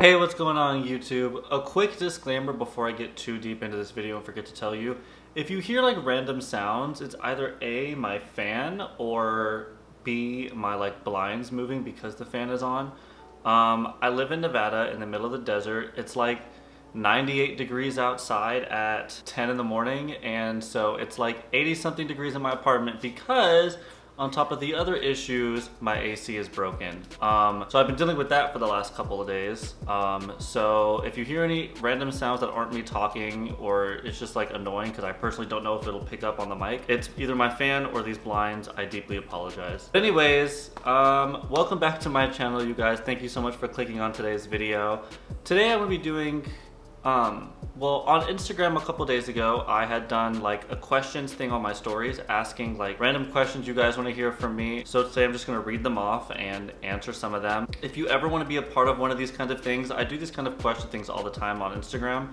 Hey, what's going on YouTube? A quick disclaimer before I get too deep into this video and forget to tell you. If you hear like random sounds, it's either A, my fan, or B, my like blinds moving because the fan is on. I live in Nevada in the middle of the desert. It's like 98 degrees outside at 10 in the morning, and so it's like 80 something degrees in my apartment because on top of the other issues, my AC is broken. So I've been dealing with that for the last couple of days. So if you hear any random sounds that aren't me talking, or it's just like annoying because I personally don't know if it'll pick up on the mic, it's either my fan or these blinds. I deeply apologize. But anyways, welcome back to my channel, you guys. Thank you so much for clicking on today's video. Today I'm gonna be doing well, on Instagram a couple days ago, I had done like a questions thing on my stories asking like random questions you guys want to hear from me. So today I'm just going to read them off and answer some of them. If you ever want to be a part of one of these kinds of things, I do these kind of question things all the time on Instagram.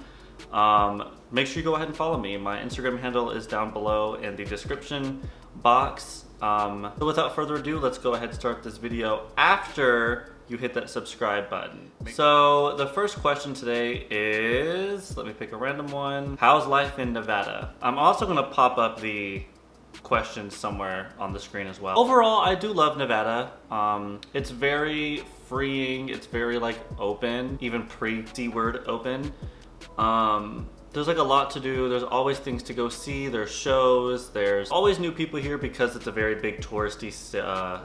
Make sure you go ahead and follow me. My Instagram handle is down below in the description box. So without further ado, let's go ahead and start this video after you hit that subscribe button. So the first question today is, let me pick a random one. How's life in Nevada? I'm also gonna pop up the questions somewhere on the screen as well. Overall, I do love Nevada. It's very freeing. It's very like open, even pre-C word open. There's like a lot to do. There's always things to go see. There's shows. There's always new people here because it's a very big touristy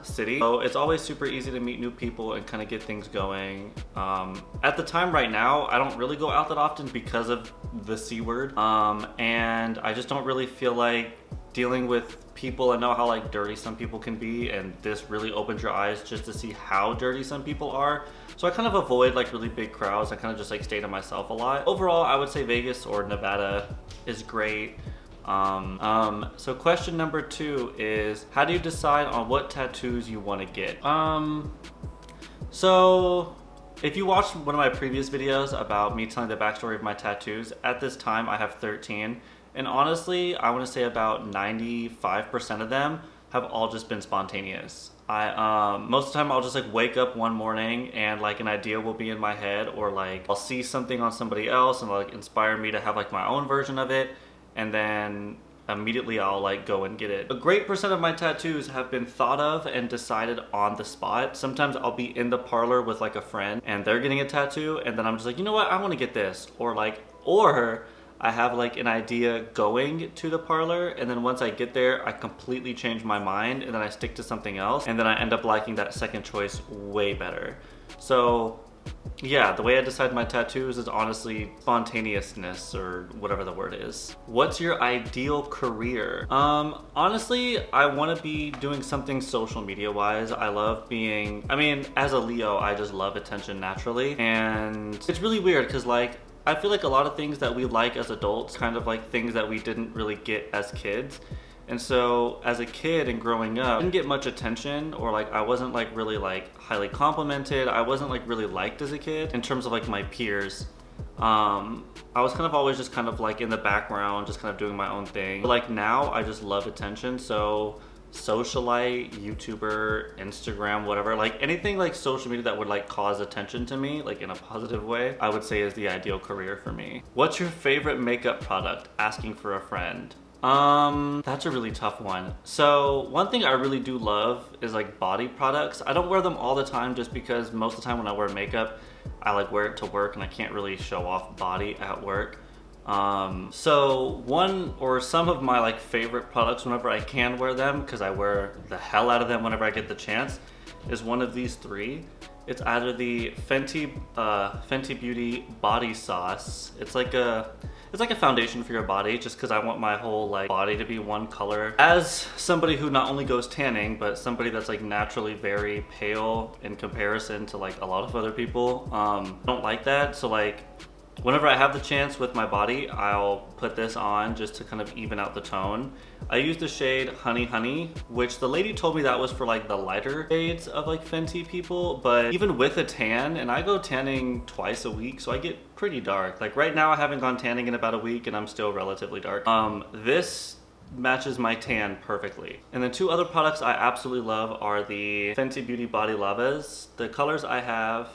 city. So it's always super easy to meet new people and kind of get things going. At the time right now, I don't really go out that often because of the C word. And I just don't really feel like dealing with people. I know how like dirty some people can be, and this really opens your eyes just to see how dirty some people are. So I kind of avoid like really big crowds. I kind of just like stay to myself a lot. Overall, I would say Vegas or Nevada is great. So question number 2 is, how do you decide on what tattoos you want to get? So if you watched one of my previous videos about me telling the backstory of my tattoos, at this time I have 13. And honestly, I want to say about 95% of them have all just been spontaneous. Most of the time I'll just like wake up one morning and like an idea will be in my head, or like I'll see something on somebody else and like inspire me to have like my own version of it, and then immediately I'll like go and get it. A great percent of my tattoos have been thought of and decided on the spot. Sometimes I'll be in the parlor with like a friend and they're getting a tattoo, and then I'm just like, you know what, I want to get this. Or I have like an idea going to the parlor, and then once I get there, I completely change my mind and then I stick to something else, and then I end up liking that second choice way better. So yeah, the way I decide my tattoos is honestly spontaneousness, or whatever the word is. What's your ideal career? Honestly, I want to be doing something social media wise. I love being, as a Leo, I just love attention naturally. And it's really weird because like, I feel like a lot of things that we like as adults, kind of like things that we didn't really get as kids. And so as a kid and growing up, I didn't get much attention, or like I wasn't like really like highly complimented. I wasn't like really liked as a kid in terms of like my peers. I was kind of always just kind of like in the background, just kind of doing my own thing. But like now I just love attention. So socialite, YouTuber, Instagram, whatever, like anything like social media that would like cause attention to me, like in a positive way, I would say is the ideal career for me. What's your favorite makeup product? Asking for a friend. That's a really tough one. So one thing I really do love is like body products. I don't wear them all the time just because most of the time when I wear makeup, I like wear it to work and I can't really show off body at work. So one or some of my like favorite products whenever I can wear them, because I wear the hell out of them whenever I get the chance, is one of these 3. It's either the Fenty Beauty body sauce. It's like a foundation for your body, just because I want my whole like body to be one color. As somebody who not only goes tanning, but somebody that's like naturally very pale in comparison to like a lot of other people, I don't like that. So like whenever I have the chance with my body, I'll put this on just to kind of even out the tone. I use the shade Honey Honey, which the lady told me that was for like the lighter shades of like Fenty people, but even with a tan, and I go tanning twice a week, so I get pretty dark. Like right now I haven't gone tanning in about a week and I'm still relatively dark. This matches my tan perfectly. And then 2 other products I absolutely love are the Fenty Beauty Body Lavas. The colors I have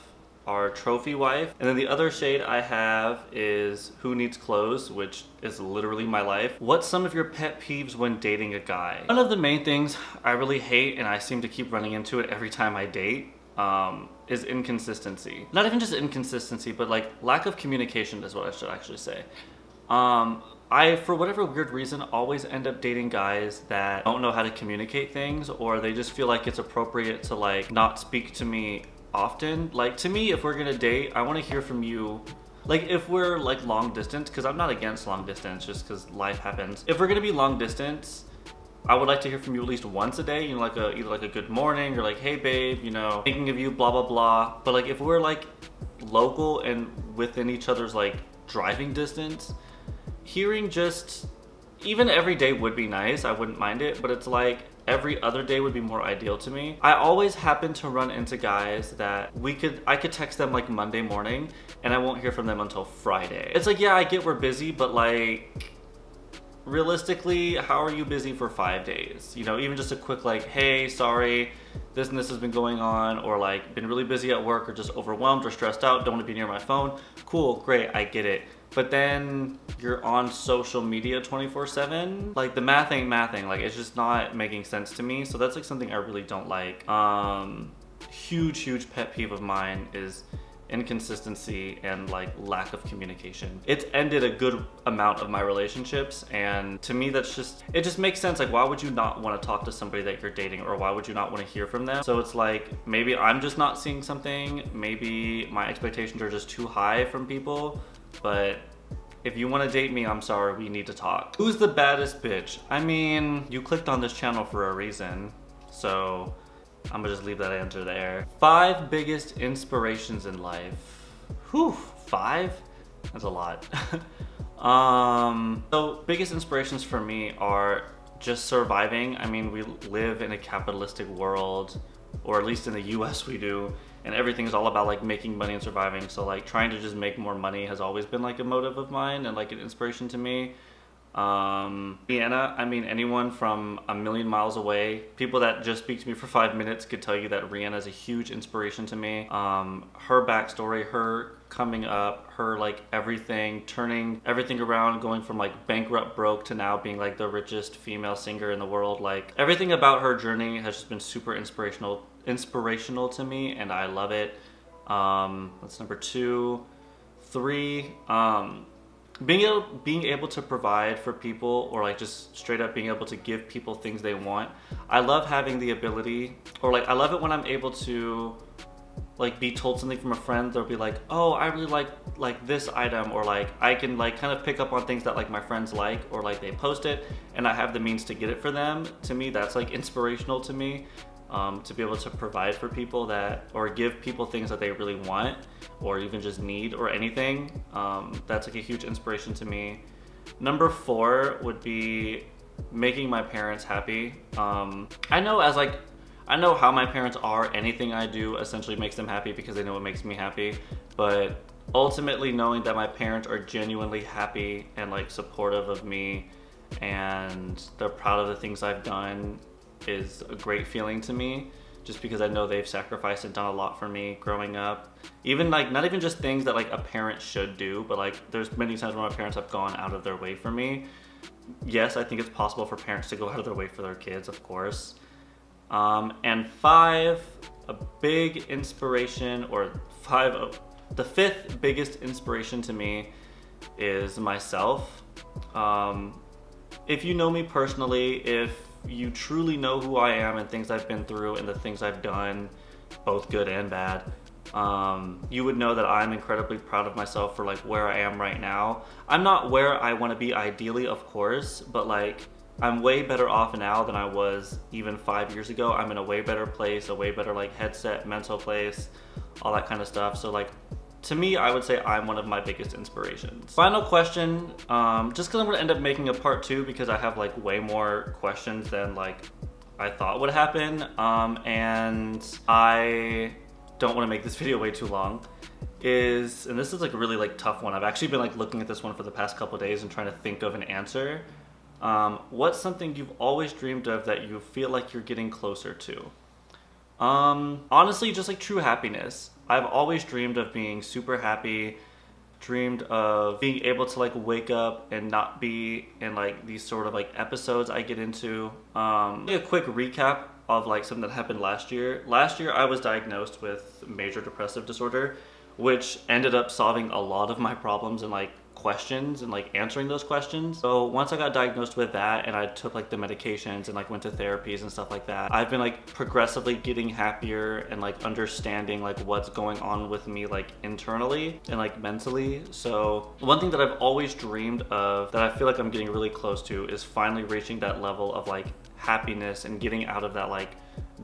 are trophy wife. And then the other shade I have is who needs clothes, which is literally my life. What's some of your pet peeves when dating a guy? One of the main things I really hate, and I seem to keep running into it every time I date, is inconsistency. Not even just inconsistency, but like lack of communication is what I should actually say. I, for whatever weird reason, always end up dating guys that don't know how to communicate things, or they just feel like it's appropriate to like not speak to me often. Like, to me, if we're gonna date, I want to hear from you. Like, if we're like long distance, because I'm not against long distance, just because life happens. If we're gonna be long distance, I would like to hear from you at least once a day, you know, like either like a good morning or like, hey babe, you know, thinking of you, blah blah blah. But like, if we're like local and within each other's like driving distance, hearing just even every day would be nice. I wouldn't mind it, but it's like every other day would be more ideal to me. I always happen to run into guys that I could text them like Monday morning and I won't hear from them until Friday. It's like, yeah, I get we're busy, but like realistically, how are you busy for 5 days? You know, even just a quick like, hey, sorry, this and this has been going on, or like been really busy at work, or just overwhelmed or stressed out, don't want to be near my phone. Cool, great, I get it. But then you're on social media 24/7. Like, the math ain't mathing. Like, it's just not making sense to me. So that's like something I really don't like. Huge pet peeve of mine is inconsistency and like lack of communication. It's ended a good amount of my relationships, and to me that's just, it just makes sense. Like, why would you not want to talk to somebody that you're dating, or why would you not want to hear from them? So it's like, maybe I'm just not seeing something, maybe my expectations are just too high from people, but if you want to date me, I'm sorry, we need to talk. Who's the baddest bitch? I mean, you clicked on this channel for a reason, so I'm gonna just leave that answer there. 5 biggest inspirations in life. Whew, 5? That's a lot. So biggest inspirations for me are just surviving. I mean, we live in a capitalistic world, or at least in the US we do, and everything is all about like making money and surviving. So like trying to just make more money has always been like a motive of mine and like an inspiration to me. Rihanna, I mean, anyone from a million miles away, people that just speak to me for 5 minutes could tell you that Rihanna is a huge inspiration to me. Her backstory, her coming up, her like everything, turning everything around, going from like bankrupt broke to now being like the richest female singer in the world. Like, everything about her journey has just been super inspirational to me, and I love it. That's number 2. 3, being able to provide for people, or like just straight up being able to give people things they want. I love having the ability, or like I love it when I'm able to like be told something from a friend. They'll be like, oh, I really like this item, or like I can like kind of pick up on things that like my friends like, or like they post it and I have the means to get it for them. To me, that's like inspirational to me. To be able to provide for people that, or give people things that they really want, or even just need, or anything. That's like a huge inspiration to me. Number 4 would be making my parents happy. I know how my parents are. Anything I do essentially makes them happy because they know what makes me happy. But ultimately, knowing that my parents are genuinely happy and like supportive of me, and they're proud of the things I've done, is a great feeling to me, just because I know they've sacrificed and done a lot for me growing up. Even like, not even just things that like a parent should do, but like there's many times when my parents have gone out of their way for me. Yes, I think it's possible for parents to go out of their way for their kids, of course. And 5, a big inspiration, or the 5th biggest inspiration to me is myself. If you know me personally, if you truly know who I am and things I've been through and the things I've done, both good and bad, you would know that I'm incredibly proud of myself for like where I am right now. I'm not where I want to be ideally, of course, but like I'm way better off now than I was even 5 years ago. I'm in a way better place, a way better like headset, mental place, all that kind of stuff. So like, to me, I would say I'm one of my biggest inspirations. Final question, just because I'm gonna end up making a part 2 because I have like way more questions than like I thought would happen, and I don't want to make this video way too long, and this is like a really like tough one. I've actually been like looking at this one for the past couple days and trying to think of an answer. What's something you've always dreamed of that you feel like you're getting closer to? Honestly, just like true happiness. I've always dreamed of being super happy, dreamed of being able to like wake up and not be in like these sort of like episodes I get into. A quick recap of like something that happened last year. Last year I was diagnosed with major depressive disorder, which ended up solving a lot of my problems and like questions and like answering those questions. So once I got diagnosed with that and I took like the medications and like went to therapies and stuff like that, I've been like progressively getting happier and like understanding like what's going on with me like internally and like mentally. So one thing that I've always dreamed of that I feel like I'm getting really close to is finally reaching that level of like happiness and getting out of that like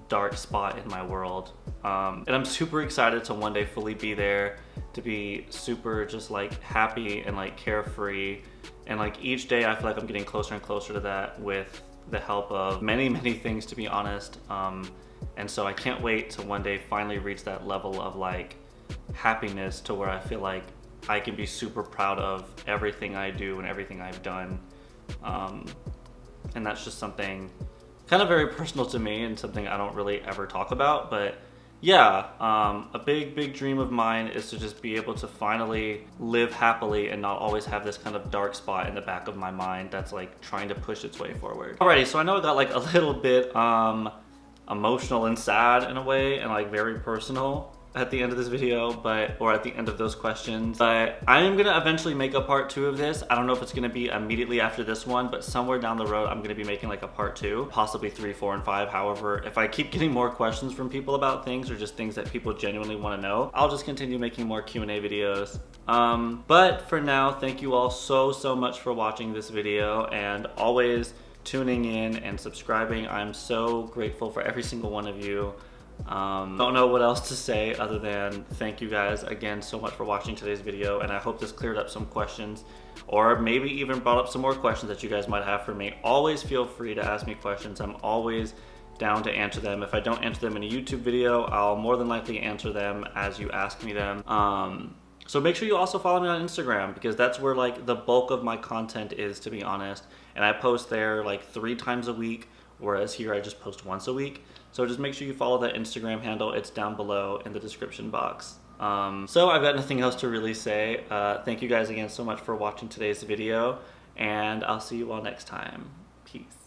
dark spot in my world. And I'm super excited to one day fully be there, to be super just like happy and like carefree. And like each day I feel like I'm getting closer and closer to that with the help of many things, to be honest. And so I can't wait to one day finally reach that level of like happiness to where I feel like I can be super proud of everything I do and everything I've done. And that's just something kind of very personal to me and something I don't really ever talk about. But yeah, a big dream of mine is to just be able to finally live happily and not always have this kind of dark spot in the back of my mind that's like trying to push its way forward. Alrighty, so I know I got like a little bit emotional and sad in a way and like very personal at the end of this video, or at the end of those questions, but I am gonna eventually make a part 2 of this. I don't know if it's gonna be immediately after this one, but somewhere down the road I'm gonna be making like a part 2, possibly 3, 4, and 5. However, if I keep getting more questions from people about things or just things that people genuinely want to know, I'll just continue making more Q&A videos. But for now, thank you all so much for watching this video and always tuning in and subscribing. I'm so grateful for every single one of you. Don't know what else to say other than thank you guys again so much for watching today's video, and I hope this cleared up some questions or maybe even brought up some more questions that you guys might have for me. Always feel free to ask me questions. I'm always down to answer them. If I don't answer them in a YouTube video, I'll more than likely answer them as you ask me them. So make sure you also follow me on Instagram, because that's where like the bulk of my content is, to be honest, and I post there like 3 times a week, whereas here I just post once a week. So just make sure you follow that Instagram handle. It's down below in the description box. So I've got nothing else to really say. Thank you guys again so much for watching today's video, and I'll see you all next time. Peace.